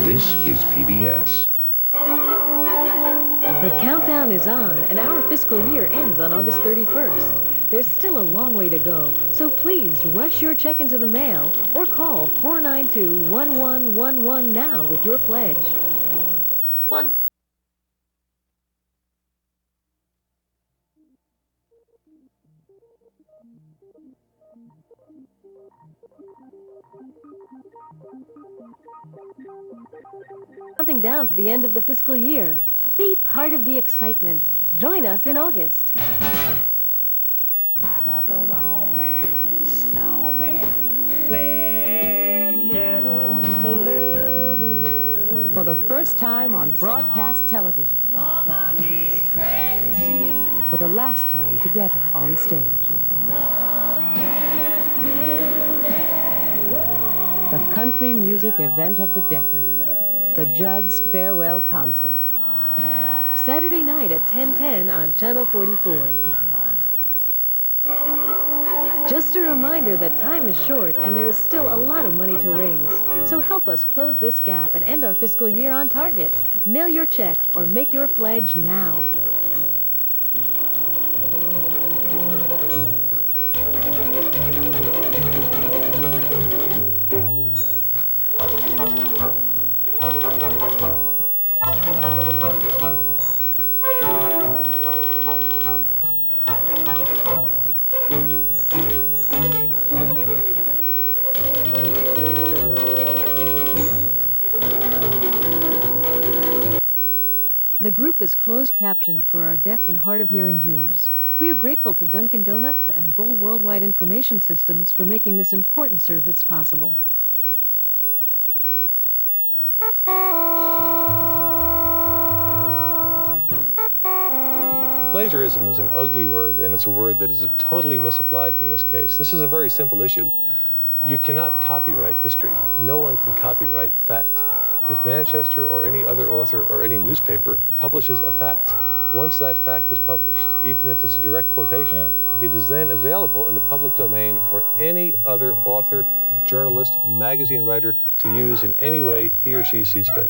This is PBS. The countdown is on, and our fiscal year ends on August 31st. There's still a long way to go, so please rush your check into the mail or call 492-1111 now with your pledge. One. Counting down to the end of the fiscal year. Be part of the excitement. Join us in August. For the first time on broadcast television. For the last time together on stage. The country music event of the decade. The Judd's Farewell Concert. Saturday night at 10:10 on Channel 44. Just a reminder that time is short and there is still a lot of money to raise. So help us close this gap and end our fiscal year on target. Mail your check or make your pledge now. The group is closed captioned for our deaf and hard of hearing viewers. We are grateful to Dunkin' Donuts and Bull Worldwide Information Systems for making this important service possible. Plagiarism is an ugly word, and it's a word that is totally misapplied in this case. This is a very simple issue. You cannot copyright history. No one can copyright fact. If Manchester or any other author or any newspaper publishes a fact, once that fact is published, even if it's a direct quotation, it is then available in the public domain for any other author, journalist, magazine writer to use in any way he or she sees fit.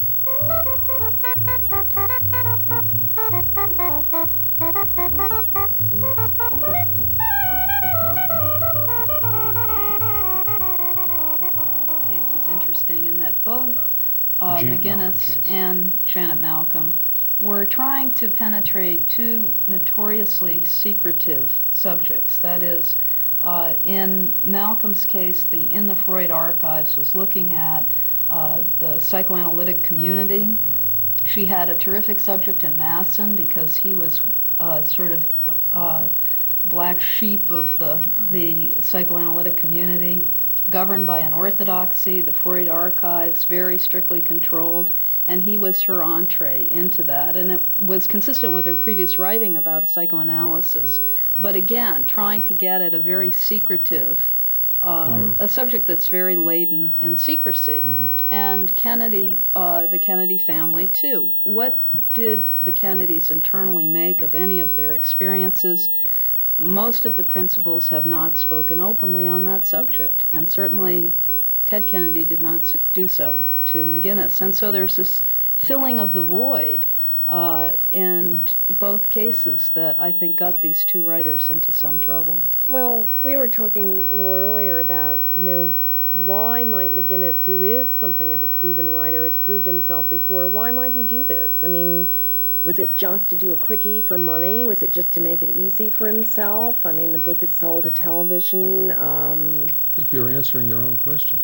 Case is interesting in that both McGinniss and Janet Malcolm were trying to penetrate two notoriously secretive subjects. That is, in Malcolm's case, in the Freud archives was looking at the psychoanalytic community. She had a terrific subject in Masson because he was sort of black sheep of the psychoanalytic community, governed by an orthodoxy, the Freud archives, very strictly controlled, and he was her entree into that. And it was consistent with her previous writing about psychoanalysis. But again, trying to get at a very secretive, a subject that's very laden in secrecy. And Kennedy, the Kennedy family, too. What did the Kennedys internally make of any of their experiences? Most of the principals have not spoken openly on that subject, and certainly Ted Kennedy did not do so to McGinniss. And so there's this filling of the void in both cases that I think got these two writers into some trouble. Well, we were talking a little earlier about, why might McGinniss, who is something of a proven writer, has proved himself before, why might he do this? I mean, was it just to do a quickie for money? Was it just to make it easy for himself? I mean, the book is sold to television. I think you're answering your own question.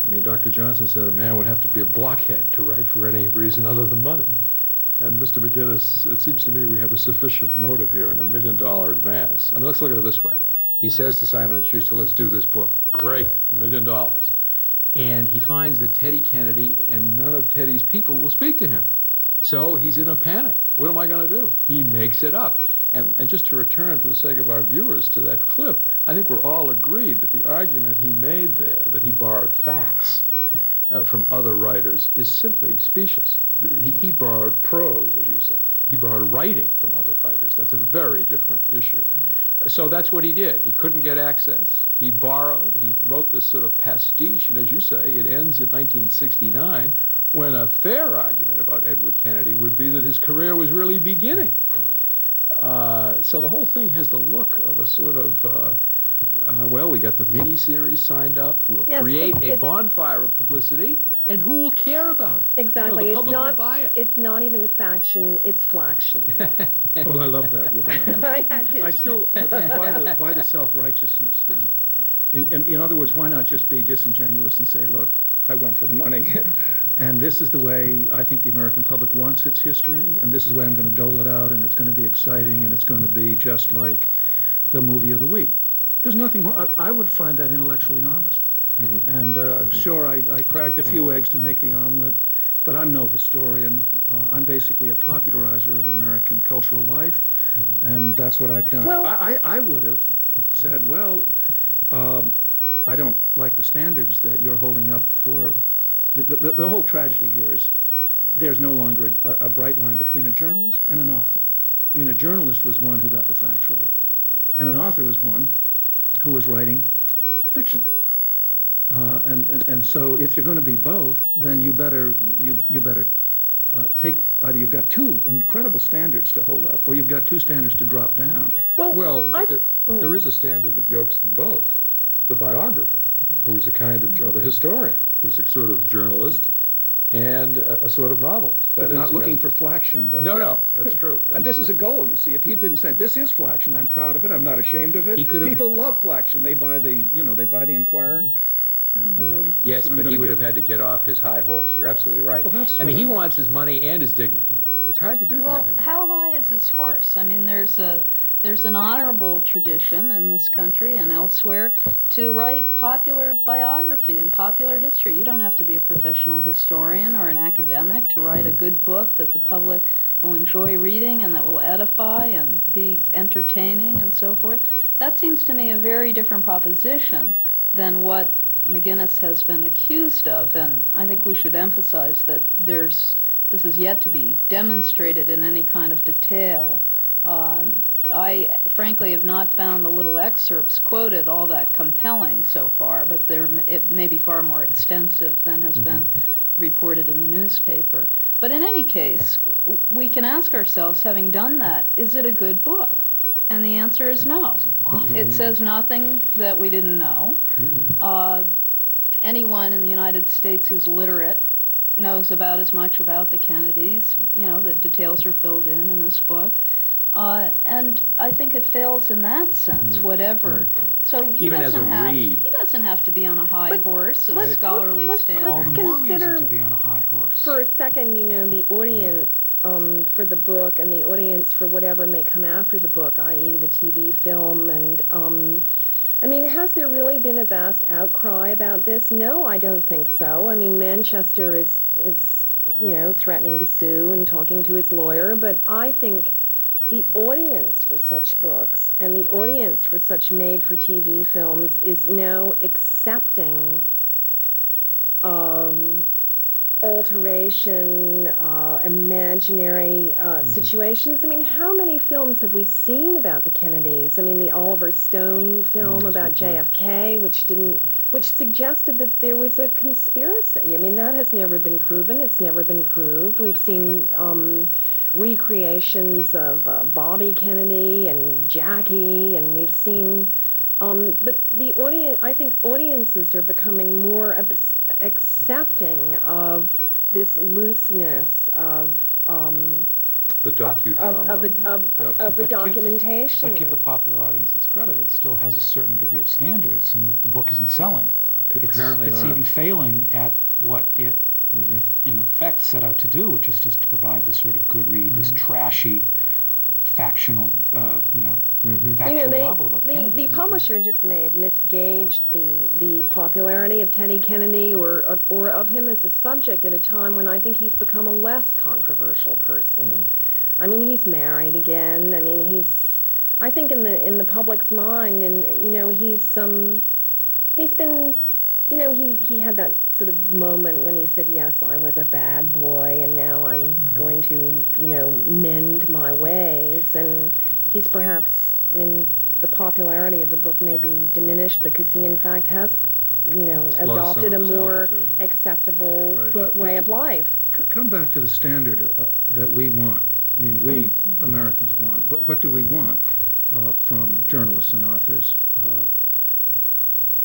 I mean, Dr. Johnson said a man would have to be a blockhead to write for any reason other than money. And Mr. McGinniss, it seems to me we have a sufficient motive here in $1 million advance. I mean, let's look at it this way. He says to Simon & Schuster, let's do this book. Great, $1 million. And he finds that Teddy Kennedy and none of Teddy's people will speak to him. So he's in a panic. What am I going to do? He makes it up. And just to return, for the sake of our viewers, to that clip, I think we're all agreed that the argument he made there, that he borrowed facts from other writers, is simply specious. He borrowed prose, as you said. He borrowed writing from other writers. That's a very different issue. So that's what he did. He couldn't get access. He borrowed. He wrote this sort of pastiche, and as you say, it ends in 1969, when a fair argument about Edward Kennedy would be that his career was really beginning. So the whole thing has the look of a sort of, well, we got the mini-series signed up, we'll create a bonfire of publicity, and who will care about it? Exactly. You know, the public will buy it. It's not even faction, it's flaction. Well, I love that word. I had to. I still, why the self-righteousness then? In other words, why not just be disingenuous and say, look, I went for the money, and this is the way I think the American public wants its history, and this is the way I'm going to dole it out, and it's going to be exciting, and it's going to be just like the movie of the week. There's nothing wrong. I would find that intellectually honest. And sure, I cracked a few eggs to make the omelet, but I'm no historian. I'm basically a popularizer of American cultural life, and that's what I've done. Well, I would have said, well, I don't like the standards that you're holding up for. The whole tragedy here is there's no longer a bright line between a journalist and an author. I mean, a journalist was one who got the facts right, and an author was one who was writing fiction. And so if you're going to be both, then you better take, either you've got two incredible standards to hold up, or you've got two standards to drop down. Well, there is a standard that yokes them both. The biographer, who's a kind of, or the historian, who's a sort of journalist and a sort of novelist. But not looking for flaction, though. No, that's true. And this is a goal, you see. If he'd been saying, this is flaction, I'm proud of it, I'm not ashamed of it. People love flaction. They buy the, they buy the Enquirer. And, yes, but he would have had to get off his high horse. You're absolutely right. Well, that's he wants his money and his dignity. It's hard to do that in America. How high is his horse? I mean, there's an honorable tradition in this country and elsewhere to write popular biography and popular history. You don't have to be a professional historian or an academic to write a good book that the public will enjoy reading and that will edify and be entertaining and so forth. That seems to me a very different proposition than what McGinniss has been accused of, and I think we should emphasize that this is yet to be demonstrated in any kind of detail. I frankly have not found the little excerpts quoted all that compelling so far, but it may be far more extensive than has been reported in the newspaper. But in any case, we can ask ourselves, having done that, is it a good book? And the answer is no. It says nothing that we didn't know. Anyone in the United States who's literate knows about as much about the Kennedys. The details are filled in this book. And I think it fails in that sense, whatever. So he Even doesn't as a read. He doesn't have to be on a high horse of scholarly standards. All the more reason to be on a high horse. For a second, the audience for the book and the audience for whatever may come after the book, i.e. the TV film, and has there really been a vast outcry about this? No, I don't think so. I mean, Manchester is threatening to sue and talking to his lawyer, but I think the audience for such books and the audience for such made-for-TV films is now accepting alteration, imaginary situations. I mean, how many films have we seen about the Kennedys? I mean, the Oliver Stone film about JFK, which suggested that there was a conspiracy. I mean, that has never been proven. It's never been proved. We've seen recreations of Bobby Kennedy and Jackie, and we've seen, but the audience, I think audiences are becoming more accepting of this looseness of the docudrama of the documentation. But give the popular audience its credit. It still has a certain degree of standards, and that the book isn't selling. Apparently it's not. even failing at what it in effect set out to do, which is just to provide this sort of good read, this trashy, factional, factual novel about the Kennedys. The publisher just may have misgauged the popularity of Teddy Kennedy or of him as a subject at a time when I think he's become a less controversial person. I mean, he's married again. I mean, I think in the public's mind, and he's been, he had that sort of moment when he said, yes, I was a bad boy, and now I'm going to, mend my ways. And he's perhaps, the popularity of the book may be diminished because he, in fact, has, adopted a of its more altitude. acceptable Right. But way of life. Come back to the standard that we want. I mean, we Americans want. What do we want from journalists and authors?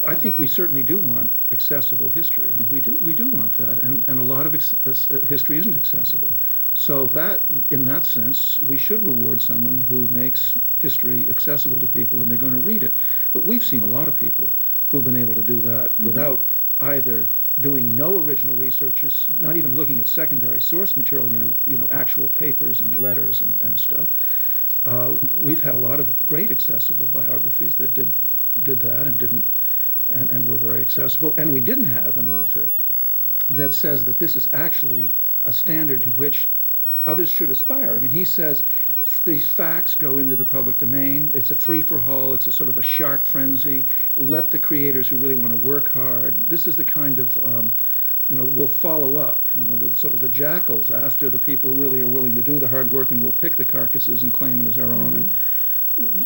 I think we certainly do want accessible history. I mean, we do want that, and a lot of history isn't accessible. So that, in that sense, we should reward someone who makes history accessible to people, and they're going to read it. But we've seen a lot of people who've been able to do that without either doing no original researches, not even looking at secondary source material. I mean, actual papers and letters and stuff. We've had a lot of great accessible biographies that did that and didn't. And were very accessible. And we didn't have an author that says that this is actually a standard to which others should aspire. I mean, he says these facts go into the public domain. It's a free-for-all. It's a sort of a shark frenzy. Let the creators who really want to work hard. This is the kind of, we'll follow up, the sort of the jackals after the people who really are willing to do the hard work, and we'll pick the carcasses and claim it as our own. And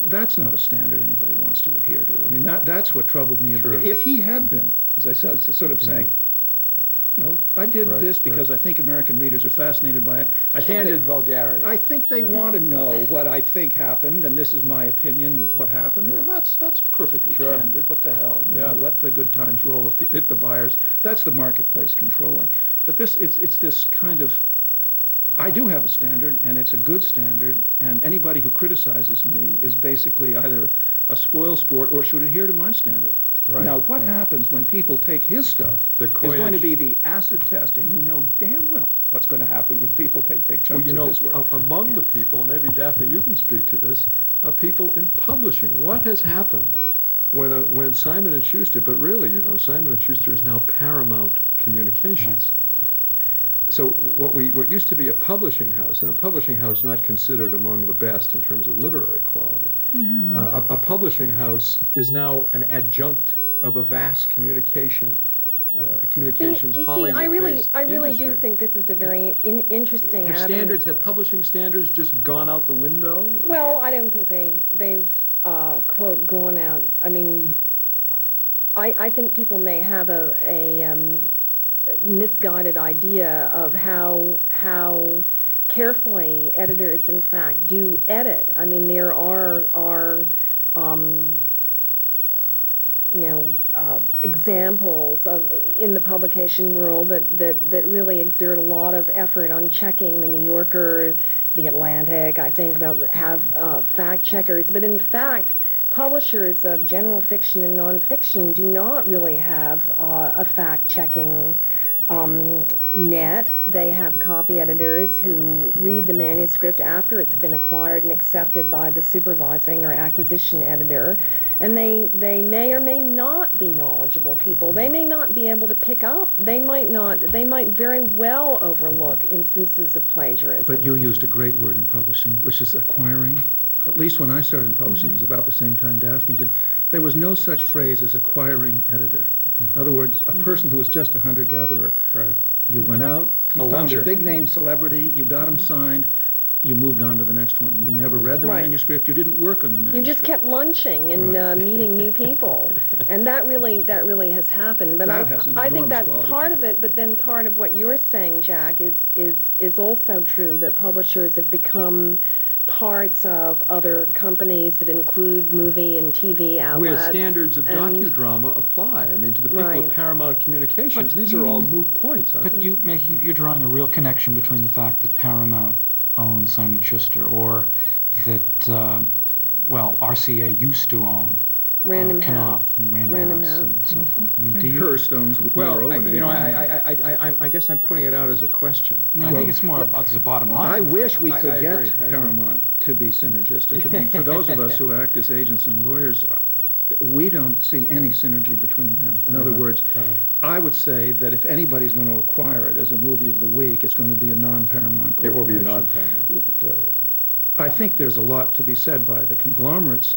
that's not a standard anybody wants to adhere to. I mean, that's what troubled me. Sure. If he had been, as I said, sort of saying, I did this because I think American readers are fascinated by it. Candid vulgarity. I think they want to know what I think happened, and this is my opinion of what happened. Right. Well, that's perfectly Sure. candid. What the hell? Yeah. Let the good times roll. If the buyers, that's the marketplace controlling. But it's this kind of. I do have a standard, and it's a good standard, and anybody who criticizes me is basically either a spoilsport or should adhere to my standard. Right, Now, what happens when people take his stuff The is going to coinage- be the acid test, and you know damn well what's going to happen when people take big chunks of his work. Among the people, and maybe Daphne, you can speak to this, are people in publishing. What has happened when Simon & Schuster, but really, Simon & Schuster is now Paramount Communications. So what used to be a publishing house, and a publishing house not considered among the best in terms of literary quality, a publishing house is now an adjunct of a vast communications Hollywood-based I really industry. do think this is a very interesting avenue. Have publishing standards just gone out the window? Well, I don't think they've quote gone out. I mean, I think people may have a misguided idea of how carefully editors in fact do edit. I mean, there are examples in the publication world that really exert a lot of effort on checking. The New Yorker, the Atlantic, I think they'll have fact checkers, but in fact publishers of general fiction and nonfiction do not really have a fact-checking net. They have copy editors who read the manuscript after it's been acquired and accepted by the supervising or acquisition editor, and they may or may not be knowledgeable people. They may not be able to pick up. They might very well overlook instances of plagiarism. But you used a great word in publishing, which is acquiring. At least when I started in publishing, it was about the same time Daphne did. There was no such phrase as acquiring editor. In other words, a person who was just a hunter-gatherer. Right. You went out, you found launcher. a big-name celebrity, you got him signed, you moved on to the next one. You never read the manuscript, you didn't work on the manuscript. You just kept lunching and meeting new people, and that really has happened. But I think that's part of it. But then part of what you're saying, Jack, is also true, that publishers have become parts of other companies that include movie and TV outlets. Where standards of docudrama apply. I mean, to the people at Paramount Communications, these are all moot points, aren't they? But you're drawing a real connection between the fact that Paramount owns Simon & Schuster, or that, RCA used to own Random Knopf House. and Random House and so forth. I mean, do you... Hearthstone's Well, I guess I'm putting it out as a question. I mean, I think it's more about the bottom line. I wish we I could agree, get I agree. Paramount to be synergistic. I mean, for those of us who act as agents and lawyers, we don't see any synergy between them. In other words, I would say that if anybody's going to acquire it as a movie of the week, it's going to be a non-Paramount corporation. It will be a non-Paramount. Yeah. I think there's a lot to be said by the conglomerates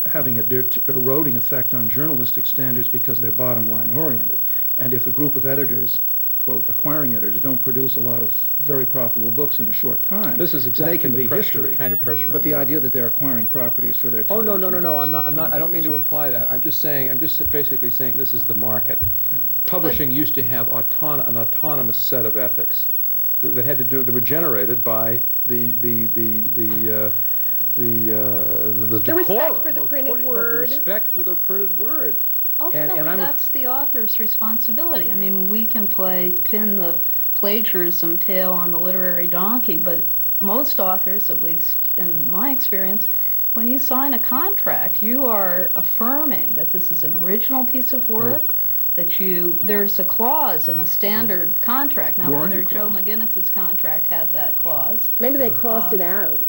having an eroding effect on journalistic standards because they're bottom line oriented. And if a group of editors, quote, acquiring editors don't produce a lot of very profitable books in a short time. This is exactly they can the be pressure, history. the kind of pressure. But the idea that they're acquiring properties for their Oh, television no, rights, I'm not, I don't mean to imply that. I'm just basically saying this is the market. Publishing used to have an autonomous set of ethics that that were generated by the respect for the printed word. The respect for the printed word. Ultimately, that's the author's responsibility. I mean, we can pin the plagiarism tail on the literary donkey, but most authors, at least in my experience, when you sign a contract, you are affirming that this is an original piece of work, that there's a clause in the standard contract. Now, Warranty whether clause. Joe McGinnis's contract had that clause. Maybe they crossed it out.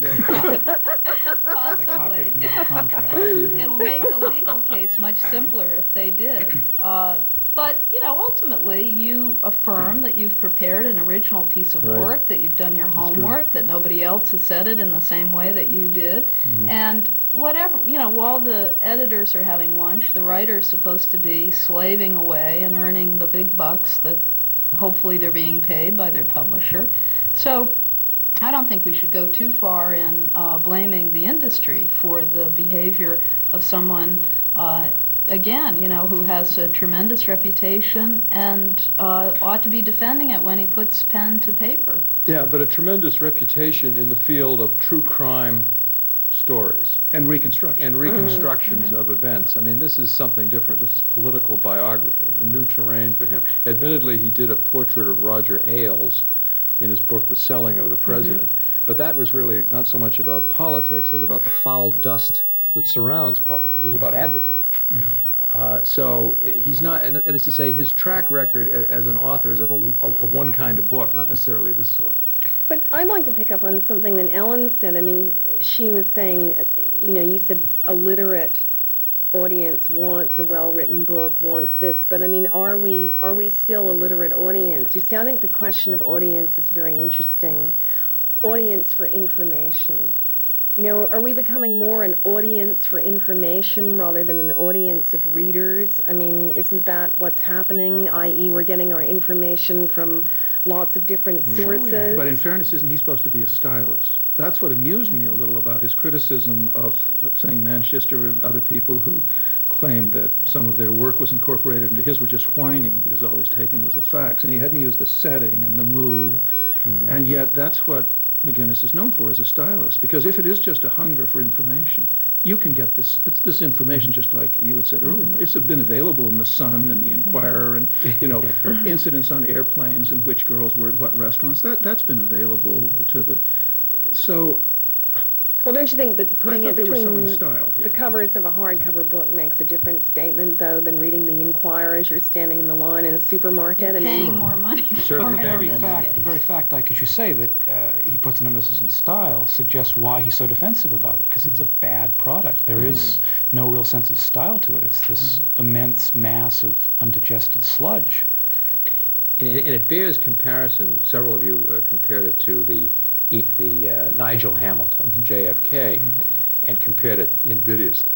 Possibly. From another contract. It'll make the legal case much simpler if they did. But, ultimately, you affirm that you've prepared an original piece of work, that you've done your homework, that nobody else has said it in the same way that you did. And whatever, while the editors are having lunch, the writer's supposed to be slaving away and earning the big bucks that hopefully they're being paid by their publisher. So I don't think we should go too far in blaming the industry for the behavior of someone, again, who has a tremendous reputation and ought to be defending it when he puts pen to paper. Yeah, but a tremendous reputation in the field of true crime stories. And reconstruction. And reconstructions of events. I mean, this is something different. This is political biography, a new terrain for him. Admittedly, he did a portrait of Roger Ailes in his book, The Selling of the President. But that was really not so much about politics as about the foul dust that surrounds politics. It was about advertising. So he's not, and that is to say, his track record as an author is of a one kind of book, not necessarily this sort. But I'd like to pick up on something that Ellen said. I mean, she was saying, you said a literate audience wants a well-written book, wants this, but I mean, are we still a literate audience? You see, I think the question of audience is very interesting. Audience for information. Are we becoming more an audience for information rather than an audience of readers? I mean, isn't that what's happening, i.e. we're getting our information from lots of different sources? But in fairness, isn't he supposed to be a stylist? That's what amused me a little about his criticism of saying Manchester and other people who claimed that some of their work was incorporated into his were just whining because all he's taken was the facts. And he hadn't used the setting and the mood. And yet that's what McGinniss is known for as a stylist, because if it is just a hunger for information, you can get this information just like you had said earlier. It's been available in the Sun and the Inquirer and incidents on airplanes and which girls were at what restaurants. That's been available to the. So. Well, don't you think that putting it between style here. The covers of a hardcover book makes a different statement, though, than reading the Inquirer as you're standing in the line in a supermarket? You're paying more money for But it the very in fact, this the very fact, like as you say, that he puts an emphasis on style suggests why he's so defensive about it, because it's a bad product. There is no real sense of style to it. It's this immense mass of undigested sludge. And it bears comparison. Several of you compared it to the Nigel Hamilton, JFK, and compared it invidiously.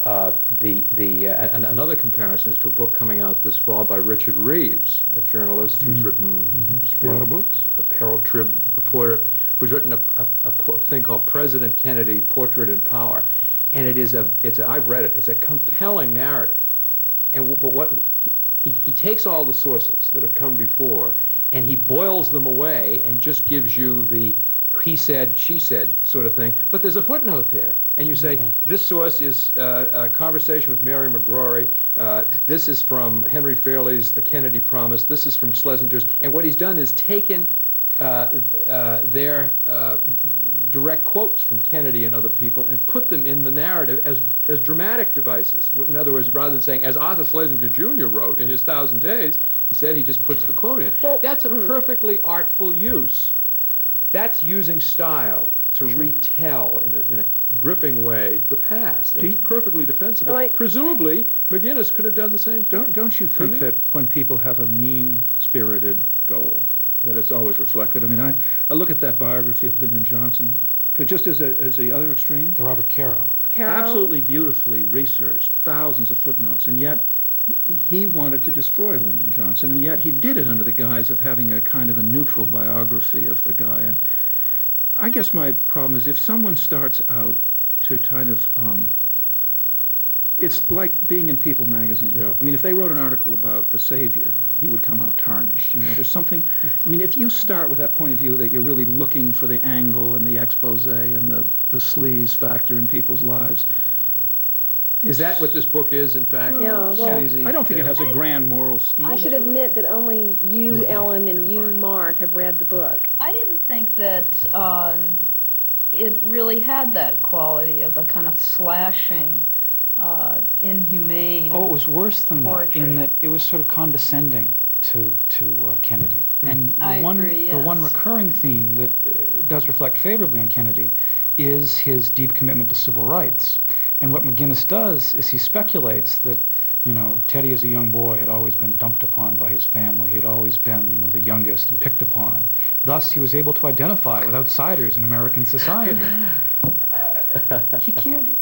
Another comparison is to a book coming out this fall by Richard Reeves, a journalist who's written a lot of books, a Herald Trib reporter, who's written a thing called President Kennedy: Portrait in Power, and I've read it. It's a compelling narrative, but what he takes all the sources that have come before, and he boils them away and just gives you the he said, she said sort of thing, but there's a footnote there. And you say, this source is a conversation with Mary McGrory, this is from Henry Fairley's The Kennedy Promise, this is from Schlesinger's, and what he's done is taken their direct quotes from Kennedy and other people and put them in the narrative as dramatic devices. In other words, rather than saying, as Arthur Schlesinger Jr. wrote in his 1,000 Days, he said he just puts the quote in. Well, that's a perfectly artful use. That's using style to retell in a gripping way the past. It's perfectly defensible. Presumably, McGinniss could have done the same thing. Don't you think that when people have a mean-spirited goal, that it's always reflected? I mean, I look at that biography of Lyndon Johnson, just as the other extreme. The Robert Caro. Absolutely beautifully researched, thousands of footnotes, and yet he wanted to destroy Lyndon Johnson, and yet he did it under the guise of having a kind of a neutral biography of the guy. And I guess my problem is if someone starts out to kind of, it's like being in People magazine. Yeah. I mean, if they wrote an article about the Savior, he would come out tarnished. You know, there's something, I mean, if you start with that point of view that you're really looking for the angle and the expose and the sleaze factor in people's lives. Is that what this book is, in fact? Yeah, well, Sleazy I don't think it tale? has a grand moral scheme. I should admit that only you, Ellen, and you, Mark, have read the book. I didn't think that it really had that quality of a kind of slashing, inhumane. Oh, it was worse than that, portrait. in that it was sort of condescending to Kennedy. And the I one agree, the one yes. recurring theme that does reflect favorably on Kennedy is his deep commitment to civil rights. And what McGinniss does is he speculates that, you know, Teddy as a young boy had always been dumped upon by his family. He'd always been, you know, the youngest and picked upon. Thus, he was able to identify with outsiders in American society. He can't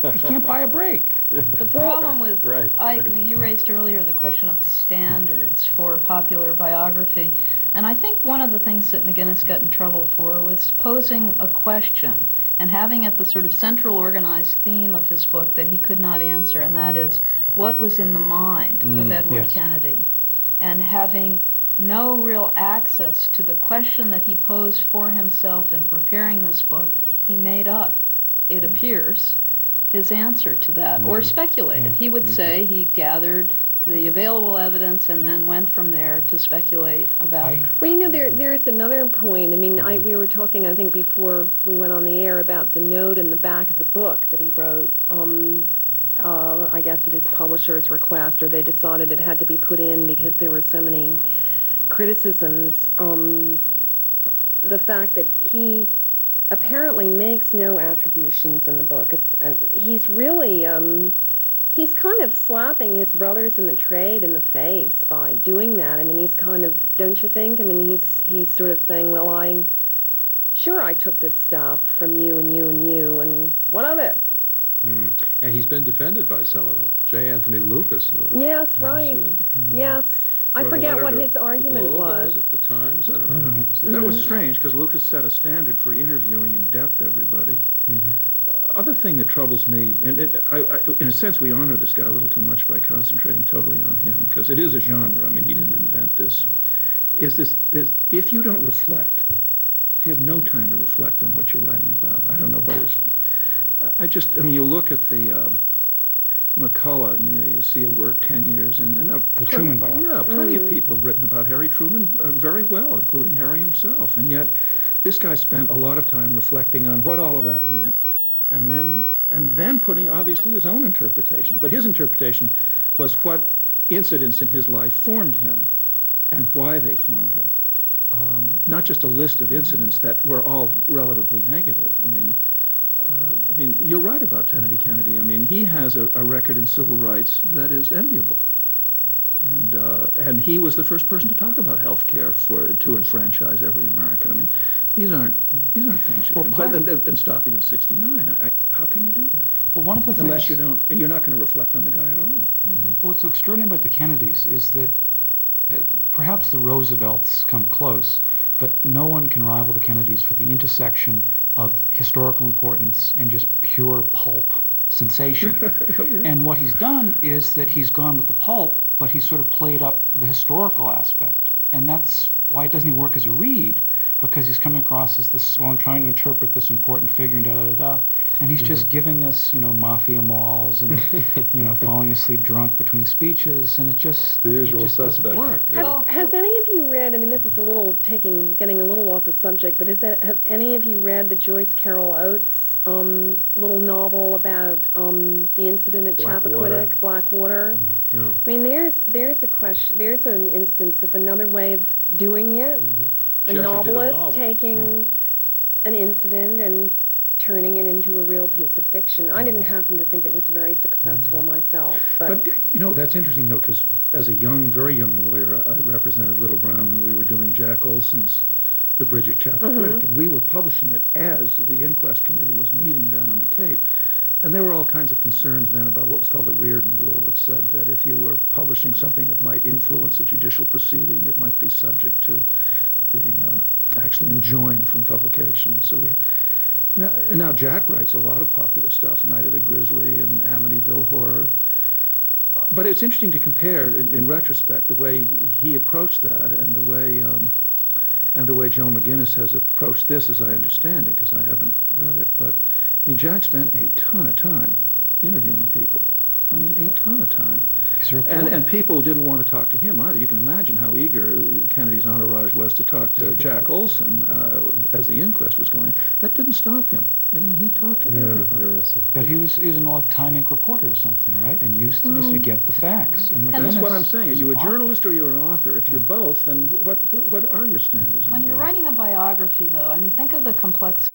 buy a break. The problem with, Right. you raised earlier the question of standards for popular biography, and I think one of the things that McGinniss got in trouble for was posing a question and having it the sort of central organized theme of his book that he could not answer, and that is, what was in the mind of Edward yes. Kennedy? And having no real access to the question that he posed for himself in preparing this book, he made up, it appears, his answer to that, or speculated. Yeah. He would say he gathered the available evidence and then went from there to speculate about. Well, you know, there's another point. I mean, we were talking, I think, before we went on the air about the note in the back of the book that he wrote, I guess at his publisher's request, or they decided it had to be put in because there were so many criticisms. The fact that he apparently makes no attributions in the book, and he's really, he's kind of slapping his brothers in the trade in the face by doing that. I mean, he's kind of, don't you think? I mean, he's sort of saying, well, I took this stuff from you and you and you, and what of it? And he's been defended by some of them. J. Anthony Lucas noted. Yes, Did you right. see that? Yes. I Wrote a forget letter what to his argument the Globe, or was. was it the Times? I don't know. That was strange, because Lucas set a standard for interviewing in depth everybody. Other thing that troubles me, and in a sense we honor this guy a little too much by concentrating totally on him, because it is a genre, I mean, he didn't invent this, is this, if you don't reflect, if you have no time to reflect on what you're writing about, I don't know what is, I mean, you look at the McCullough, you know, you see a work 10 years, and The Truman biography. Yeah, plenty of people have written about Harry Truman very well, including Harry himself, and yet this guy spent a lot of time reflecting on what all of that meant, and then putting obviously his own interpretation. But his interpretation was what incidents in his life formed him, and why they formed him. Not just a list of incidents that were all relatively negative. I mean, you're right about Kennedy. I mean, he has a record in civil rights that is enviable, and he was the first person to talk about health care to enfranchise every American. I mean, these aren't things you can. And stopping of '69, how can you do that? Well, one of the Unless things, you're not going to reflect on the guy at all. well, what's so extraordinary about the Kennedys is that perhaps the Roosevelts come close, but no one can rival the Kennedys for the intersection of historical importance and just pure pulp sensation. And what he's done is that he's gone with the pulp, but he's sort of played up the historical aspect. And that's why it doesn't even work as a read, because he's coming across as this, well, I'm trying to interpret this important figure and da-da-da-da, and he's just giving us, you know, mafia malls and, you know, falling asleep drunk between speeches, and it just, The usual it just doesn't suspect. work. Well, Has any of you read, I mean, this is a little getting a little off the subject, but have any of you read the Joyce Carol Oates little novel about the incident at Chappaquiddick, Blackwater? No. I mean, there's a question, there's an instance of another way of doing it. She A actually did a novelist novel. taking an incident and turning it into a real piece of fiction. I didn't happen to think it was very successful myself, But, you know, that's interesting, though, because as a very young lawyer, I represented Little Brown when we were doing Jack Olson's The Bridge at Chappaquiddick, and we were publishing it as the inquest committee was meeting down on the Cape. And there were all kinds of concerns then about what was called the Reardon Rule that said that if you were publishing something that might influence a judicial proceeding, it might be subject to being actually enjoined from publication. So now Jack writes a lot of popular stuff, Night of the Grizzly and Amityville Horror. But it's interesting to compare, in retrospect, the way he approached that and the way Joe McGinniss has approached this, as I understand it, because I haven't read it. But I mean, Jack spent a ton of time interviewing people. I mean, a ton of time. He's a reporter. And people didn't want to talk to him either. You can imagine how eager Kennedy's entourage was to talk to Jack Olson as the inquest was going. That didn't stop him. I mean, he talked to everybody. Interesting. But he was an like Time Inc. reporter or something, right? And used to get the facts. And That's what I'm McGinniss saying. Are was you a an author. journalist or you're an author? If you're both, then what are your standards? When you're writing a biography, though, I mean, think of the complex